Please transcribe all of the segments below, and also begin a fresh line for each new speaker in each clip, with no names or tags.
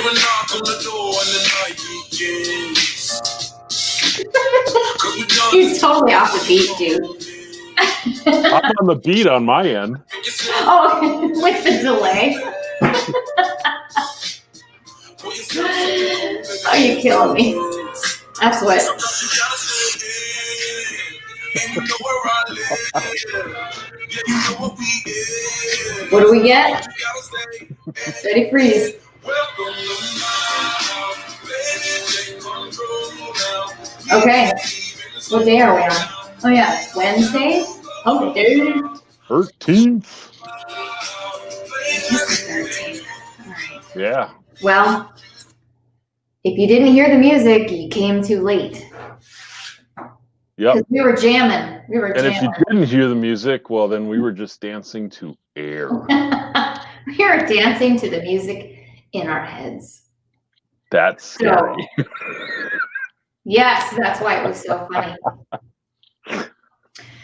a knock on the door and the night begins.
You're totally off the beat, dude.
I'm on the beat on my end.
Oh, with the delay. Oh, you're killing me. That's what. What do we get? Ready, freeze. Okay. What day are we on? Oh yeah, it's Wednesday. Oh, dude.
13th.
It's the 13th. All right.
Yeah.
Well, if you didn't hear the music, you came too late.
Yep.
Because we were jamming.
And if you didn't hear the music, well, then we were just dancing to air.
We were dancing to the music in our heads.
That's scary.
Yes, that's why it was so funny.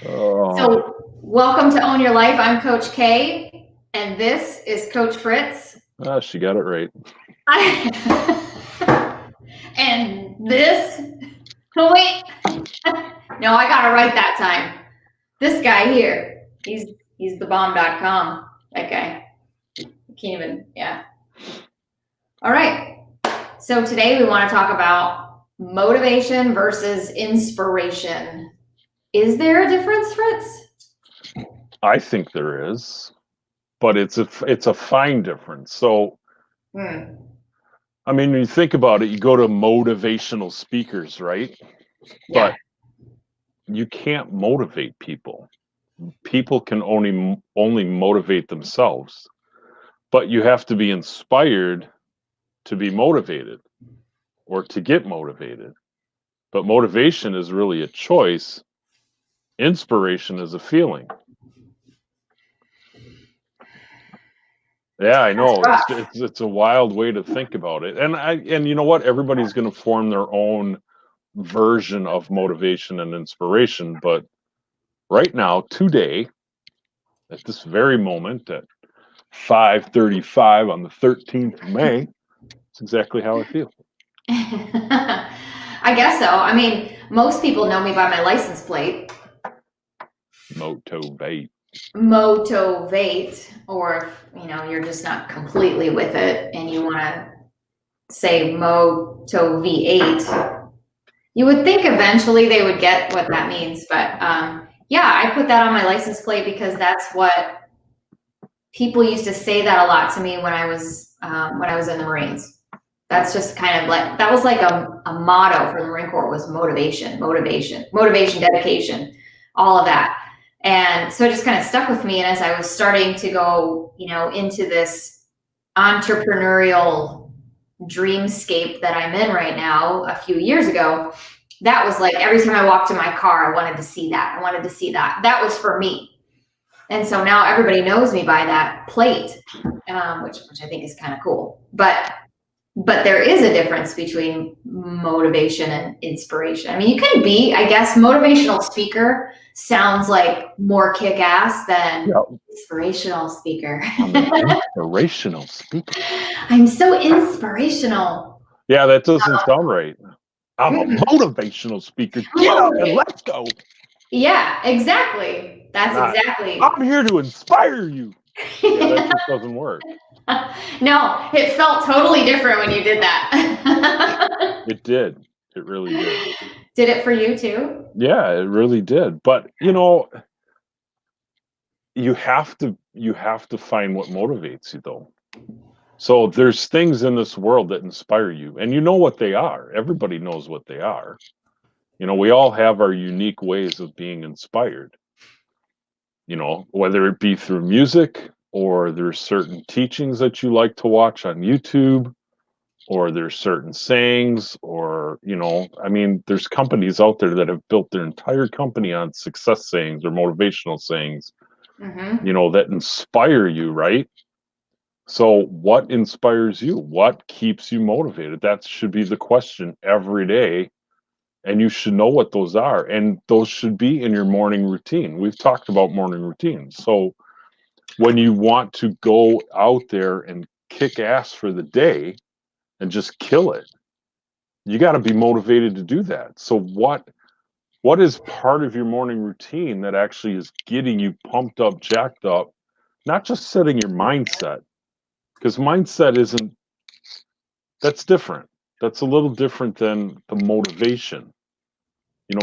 Oh.
So, welcome to Own Your Life. I'm Coach K, and this is Coach Fritz.
She got it right.
And this, oh wait, no, I got it right that time. This guy here, he's thebomb.com. That guy. I can't even, yeah. All right. So today we want to talk about motivation versus inspiration. Is there a difference, Fritz?
I think there is, but it's a fine difference. So, I mean, when you think about it, you go to motivational speakers, right?
Yeah.
But you can't motivate people. People can only motivate themselves. But you have to be inspired to be motivated or to get motivated. But motivation is really a choice. Inspiration is a feeling. Yeah, I know. It's a wild way to think about it. And you know what? Everybody's going to form their own version of motivation and inspiration. But right now, today, at this very moment, at 5:35 on the 13th of May, it's exactly how I feel.
I guess so. I mean, most people know me by my license plate.
Motivate.
Or you know, you're just not completely with it and you want to say Motivate. You would think eventually they would get what that means, but yeah, I put that on my license plate because that's what people used to say that a lot to me when I was in the Marines. That's just kind of like, that was like a motto for the Marine Corps, was motivation, dedication, all of that. And so it just kind of stuck with me. And as I was starting to go, you know, into this entrepreneurial dreamscape that I'm in right now, a few years ago, that was like, every time I walked to my car, I wanted to see that. That was for me. And so now everybody knows me by that plate, which I think is kind of cool. But there is a difference between motivation and inspiration. I mean, you can be, I guess, motivational speaker sounds like more kick-ass than inspirational speaker.
I'm an inspirational speaker.
I'm so inspirational.
Yeah, that doesn't sound right. I'm a motivational speaker. Get up and let's go.
Yeah, exactly. That's exactly.
I'm here to inspire you. Yeah, that just doesn't work.
No, it felt totally different when you did that.
It did. It really did.
Did it for you too?
Yeah, it really did. But you know, you have to find what motivates you, though. So there's things in this world that inspire you, and you know what they are. Everybody knows what they are. You know, we all have our unique ways of being inspired. You know, whether it be through music, or there's certain teachings that you like to watch on YouTube, or there's certain sayings, or, you know, I mean, there's companies out there that have built their entire company on success sayings or motivational sayings, you know, that inspire you, right? So what inspires you? What keeps you motivated? That should be the question every day. And you should know what those are. And those should be in your morning routine. We've talked about morning routines. So when you want to go out there and kick ass for the day, and just kill it. You got to be motivated to do that. So what is part of your morning routine that actually is getting you pumped up, jacked up, not just setting your mindset, because mindset isn't, that's different. That's a little different than the motivation.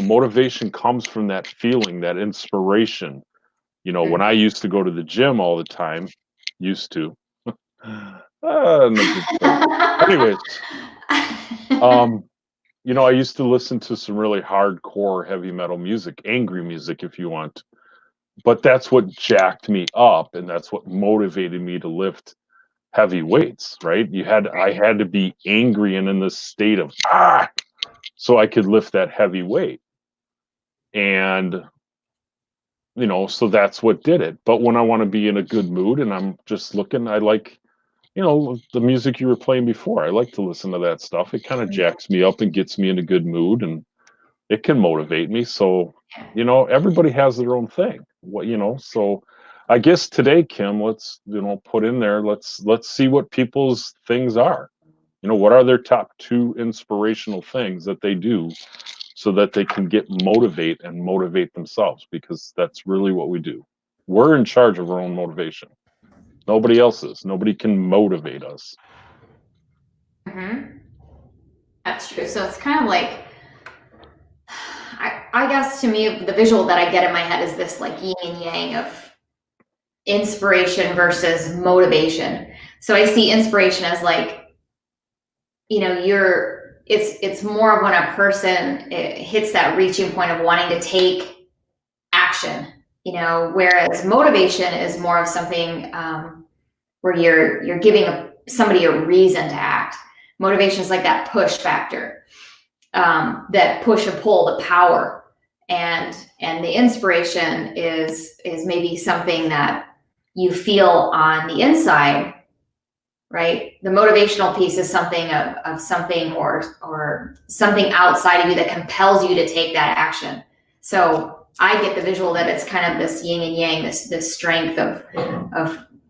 Motivation comes from that feeling, that inspiration. When I used to go to the gym all the time, used to, anyways, I used to listen to some really hardcore heavy metal music, angry music, if you want. But that's what jacked me up, and that's what motivated me to lift heavy weights, right? I had to be angry and in this state of so I could lift that heavy weight. And so that's what did it. But when I want to be in a good mood and I'm just looking, I like, the music you were playing before. I like to listen to that stuff. It kind of jacks me up and gets me in a good mood, and it can motivate me. So, everybody has their own thing. So I guess today, Kim, let's, put in there, let's see what people's things are. What are their top 2 inspirational things that they do so that they can motivate themselves, because that's really what we do. We're in charge of our own motivation. Nobody else is. Nobody can motivate us.
Mm-hmm. That's true. So it's kind of like, I guess to me, the visual that I get in my head is this like yin and yang of inspiration versus motivation. So I see inspiration as like, it's more of when a person hits that reaching point of wanting to take action, whereas motivation is more of something where you're giving somebody a reason to act. Motivation is like that push factor, that push and pull, the power, and the inspiration is maybe something that you feel on the inside, right? The motivational piece is something of something or something outside of you that compels you to take that action. So I get the visual that it's kind of this yin and yang, this strength of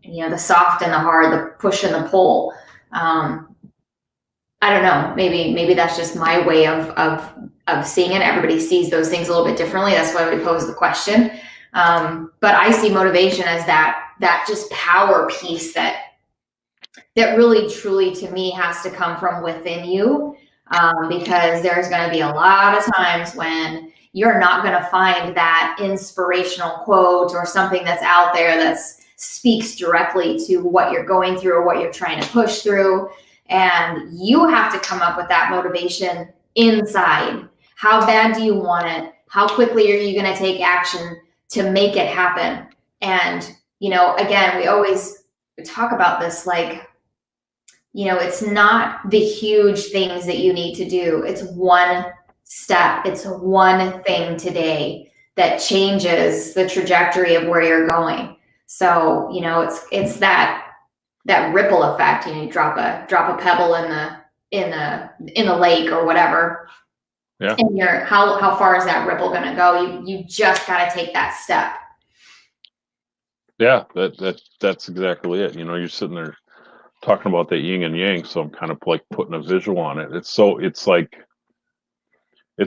the soft and the hard, the push and the pull. I don't know. Maybe that's just my way of seeing it. Everybody sees those things a little bit differently. That's why we pose the question. But I see motivation as that just power piece that really truly to me has to come from within you, because there's going to be a lot of times when you're not going to find that inspirational quote or something that's out there that speaks directly to what you're going through or what you're trying to push through. And you have to come up with that motivation inside. How bad do you want it? How quickly are you going to take action to make it happen? And, again, we always talk about this, like, it's not the huge things that you need to do. It's one step. It's one thing today that changes the trajectory of where you're going. So, it's that ripple effect. You drop a pebble in the lake or whatever.
Yeah.
And how far is that ripple going to go? You just got to take that step.
Yeah, that's exactly it. You're sitting there talking about that yin and yang, so I'm kind of like putting a visual on it. It's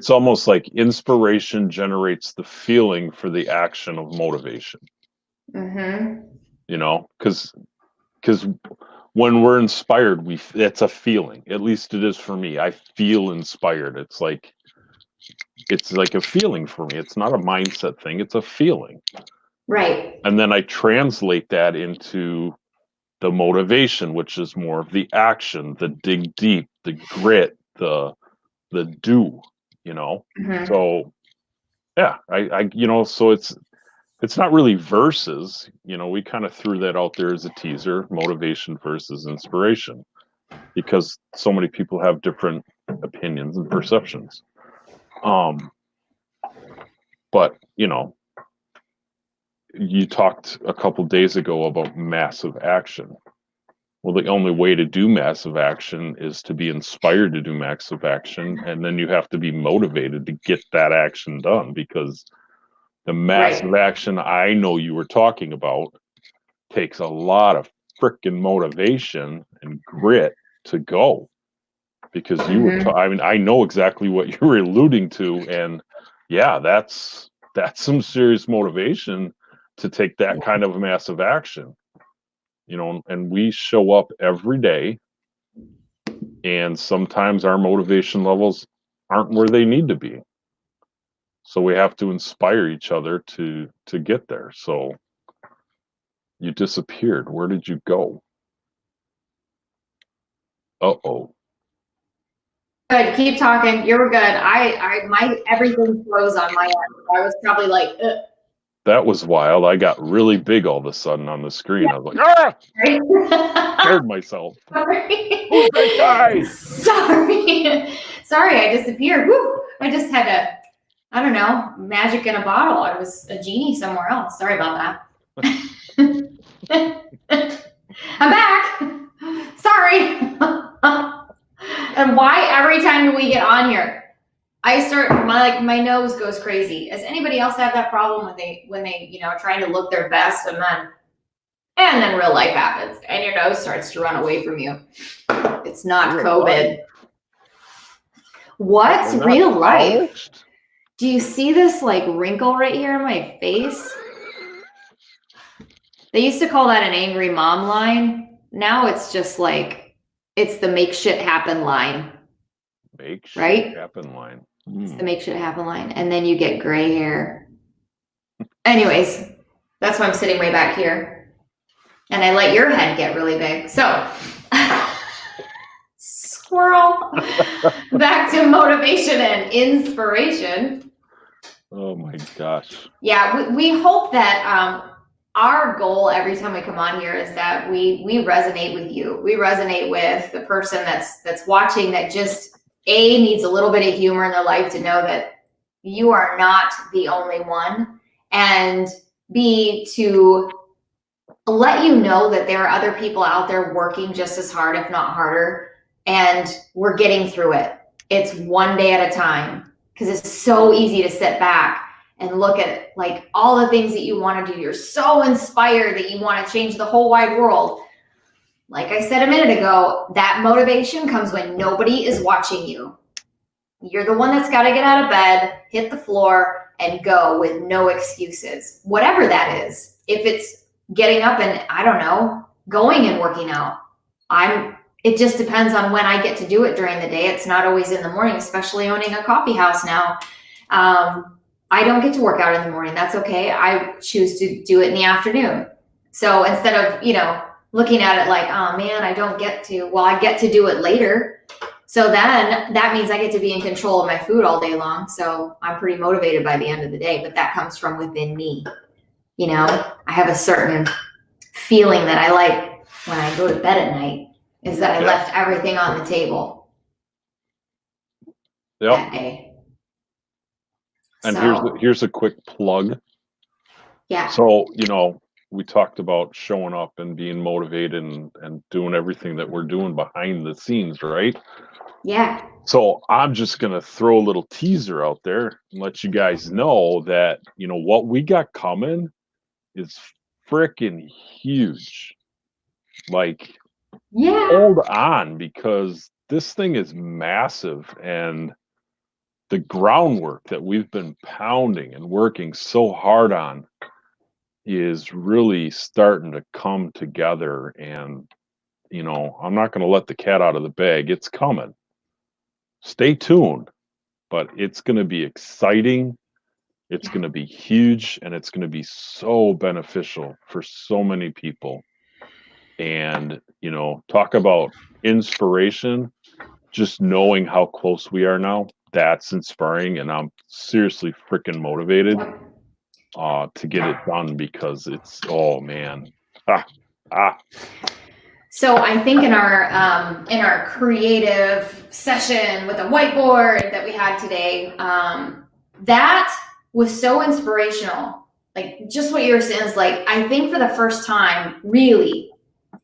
almost like inspiration generates the feeling for the action of motivation.
Mm-hmm.
Because when we're inspired, it's a feeling. At least it is for me. I feel inspired. It's like a feeling for me. It's not a mindset thing. It's a feeling.
Right.
And then I translate that into the motivation, which is more of the action, the dig deep, the grit, the do,
Mm-hmm.
So yeah, I so it's not really verses, we kind of threw that out there as a teaser, motivation versus inspiration, because so many people have different opinions and perceptions. But you talked a couple days ago about massive action. Well, the only way to do massive action is to be inspired to do massive action, and then you have to be motivated to get that action done, because the massive action I know you were talking about takes a lot of freaking motivation and grit to go. because you were, I mean, I know exactly what you were alluding to. And yeah, that's some serious motivation to take that kind of massive action, you know, and we show up every day, and sometimes our motivation levels aren't where they need to be. So we have to inspire each other to get there. So you disappeared. Where did you go? Uh-oh.
Good. Keep talking. You're good. My everything froze on my end. I was probably like, ugh.
That was wild. I got really big all of a sudden on the screen. I was like, ah! Scared myself.
Sorry.
Who's that guy?
Sorry, I disappeared. Woo! I just had I don't know, magic in a bottle. I was a genie somewhere else. Sorry about that. I'm back. Sorry. And why every time we get on here, I start my nose goes crazy. Does anybody else have that problem when they you know trying to look their best and then real life happens and your nose starts to run away from you? It's not COVID. What's real life? Do you see this like wrinkle right here in my face? They used to call that an angry mom line. Now it's just like, it's the make shit happen line.
Make shit
right?
happen line.
It's the make shit happen line. And then you get gray hair. Anyways, that's why I'm sitting way back here. And I let your head get really big. So, squirrel. Back to motivation and inspiration.
Oh my gosh.
Yeah, we hope that our goal every time we come on here is that we resonate with you. We resonate with the person that's watching that just needs a little bit of humor in their life to know that you are not the only one, and B, to let you know that there are other people out there working just as hard, if not harder, and we're getting through it. It's one day at a time, because it's so easy to sit back and look at like all the things that you want to do. You're so inspired that you want to change the whole wide world. Like I said a minute ago, that motivation comes when nobody is watching you. You're the one that's got to get out of bed, hit the floor, and go with no excuses. Whatever that is. If it's getting up and, I don't know, going and working out. It just depends on when I get to do it during the day. It's not always in the morning, especially owning a coffee house now. I don't get to work out in the morning. That's okay. I choose to do it in the afternoon. So instead of, looking at it like, oh man, I don't get to, well, I get to do it later. So then that means I get to be in control of my food all day long. So I'm pretty motivated by the end of the day, but that comes from within me. I have a certain feeling that I like when I go to bed at night, is that I left everything on the table. That day.
And here's a quick plug.
Yeah.
So, we talked about showing up and being motivated and doing everything that we're doing behind the scenes, right?
Yeah.
So I'm just going to throw a little teaser out there and let you guys know that, what we got coming is freaking huge. Like, hold on, because this thing is massive, and the groundwork that we've been pounding and working so hard on is really starting to come together. And I'm not going to let the cat out of the bag. It's coming. Stay tuned. But it's going to be exciting, it's going to be huge, and it's going to be so beneficial for so many people. And talk about inspiration. Just knowing how close we are now, that's inspiring, and I'm seriously freaking motivated to get it done, because it's, oh man.
So I think in our creative session with a whiteboard that we had today, that was so inspirational. Like just what you were saying is like, I think for the first time, really,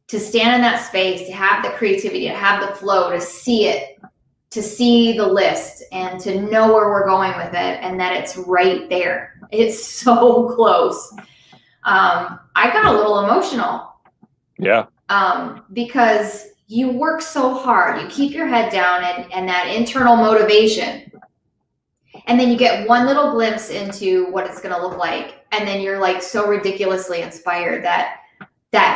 to stand in that space, to have the creativity, to have the flow, to see it, to see the list, and to know where we're going with it, and that it's right there. It's so close. I got a little emotional.
Yeah.
Because you work so hard, you keep your head down and that internal motivation. And then you get one little glimpse into what it's going to look like. And then you're like so ridiculously inspired that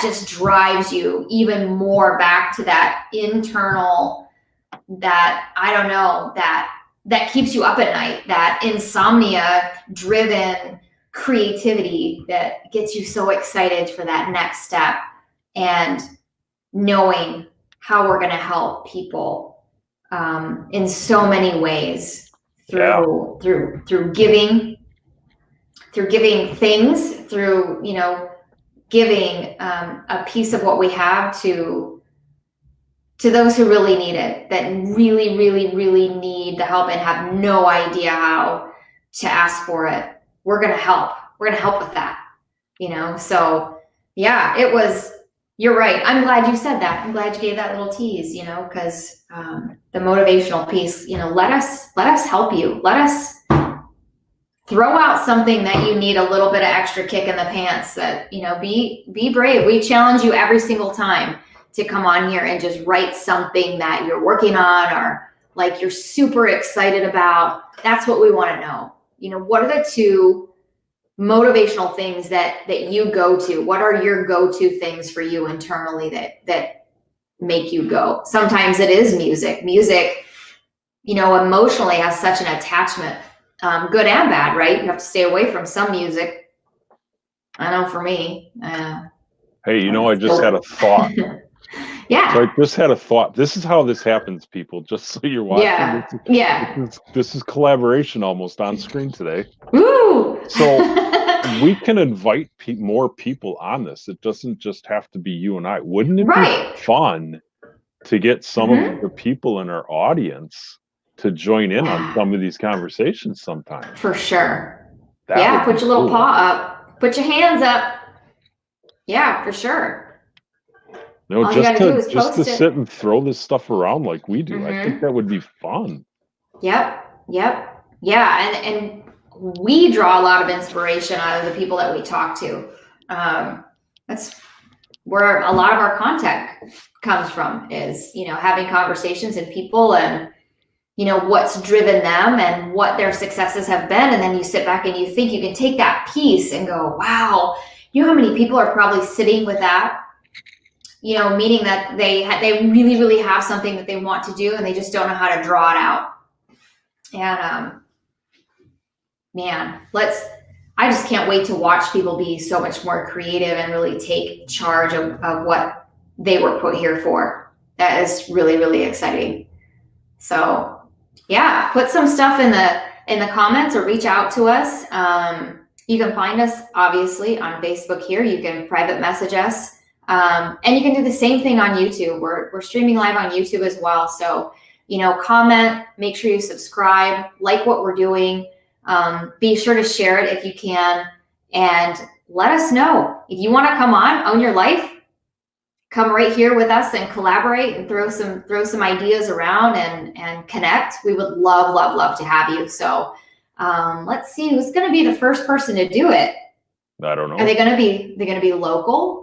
just drives you even more back to that internal, that, I don't know, that keeps you up at night, that insomnia driven creativity that gets you so excited for that next step, and knowing how we're going to help people in so many ways through giving things, through, you know, giving a piece of what we have to those who really need it, that really, really, really need the help and have no idea how to ask for it. We're going to help. We're going to help with that, you know? So yeah, it was, you're right. I'm glad you said that. I'm glad you gave that little tease, you know, because the motivational piece, you know, let us help you. Let us throw out something that you need a little bit of extra kick in the pants, that, you know, be brave. We challenge you every single time to come on here and just write something that you're working on, or like you're super excited about. That's what we want to know. You know, what are the 2 motivational things that you go to? What are your go-to things for you internally that make you go? Sometimes it is music. Music, you know, emotionally has such an attachment, good and bad, right? You have to stay away from some music. I know for me.
Hey, you know, I just had a thought.
Yeah.
So I just had a thought. This is how this happens, people. Just so you're watching.
Yeah. Yeah.
This is collaboration almost on screen today.
Woo!
So we can invite more people on this. It doesn't just have to be you and I. Wouldn't it be fun to get some of the people in our audience to join in on some of these conversations sometime?
For sure. Put your little paw up. Put your hands up. Yeah, for sure.
No, just to sit and throw this stuff around like we do. I think that would be fun.
Yep. Yeah, and we draw a lot of inspiration out of the people that we talk to. That's where a lot of our content comes from, is, you know, having conversations and people, and, you know, what's driven them and what their successes have been. And then you sit back and you think you can take that piece and go, wow, you know how many people are probably sitting with that, you know, meaning that they really, really have something that they want to do and they just don't know how to draw it out. And man, I just can't wait to watch people be so much more creative and really take charge of what they were put here for. That is really, really exciting. So yeah, put some stuff in the comments or reach out to us. You can find us obviously on Facebook here. You can private message us. And you can do the same thing on YouTube. We're streaming live on YouTube as well. So, you know, comment, make sure you subscribe, like what we're doing. Be sure to share it if you can, and let us know if you want to come on, own your life, come right here with us and collaborate and throw some ideas around and connect. We would love to have you. So let's see who's going to be the first person to do it.
I don't know.
Are they going to be local?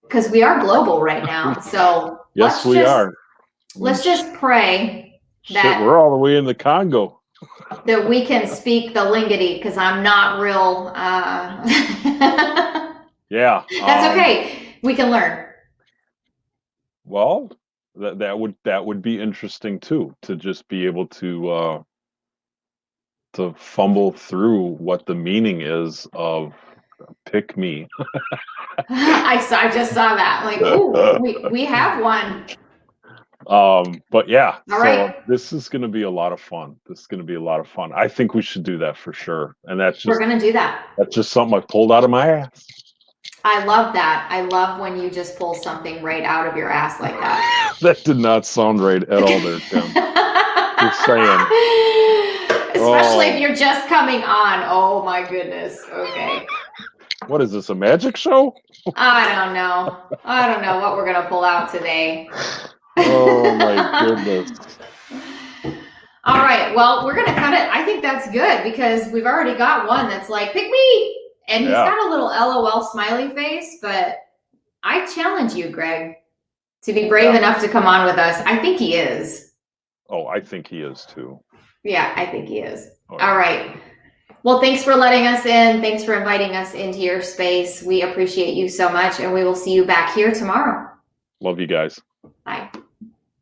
Because we are global right now. So
yes, we are.
Let's just pray that
we're all the way in the Congo.
That we can speak the Lingadi, because I'm not real.
Yeah.
That's okay. We can learn.
Well, that would be interesting too, to just be able to fumble through what the meaning is of pick me.
I just saw that. Like, ooh, we have one.
But yeah,
all right.
This is going to be a lot of fun. I think we should do that for sure. And we're
going to do that.
That's just something I pulled out of my ass.
I love that. I love when you just pull something right out of your ass like that.
That did not sound right at all there, Tim. Just saying.
Especially if you're just coming on. Oh my goodness. Okay.
What is this, a magic show?
I don't know what we're going to pull out today.
Oh my goodness.
All right. Well, we're going to cut it. I think that's good, because we've already got one that's like, pick me. And he's got a little LOL smiley face, but I challenge you, Greg, to be brave enough to come on with us. I think he is.
Oh, I think he is too.
Yeah, I think he is.
Oh,
All right. Well, thanks for letting us in. Thanks for inviting us into your space. We appreciate you so much, and we will see you back here tomorrow.
Love you guys.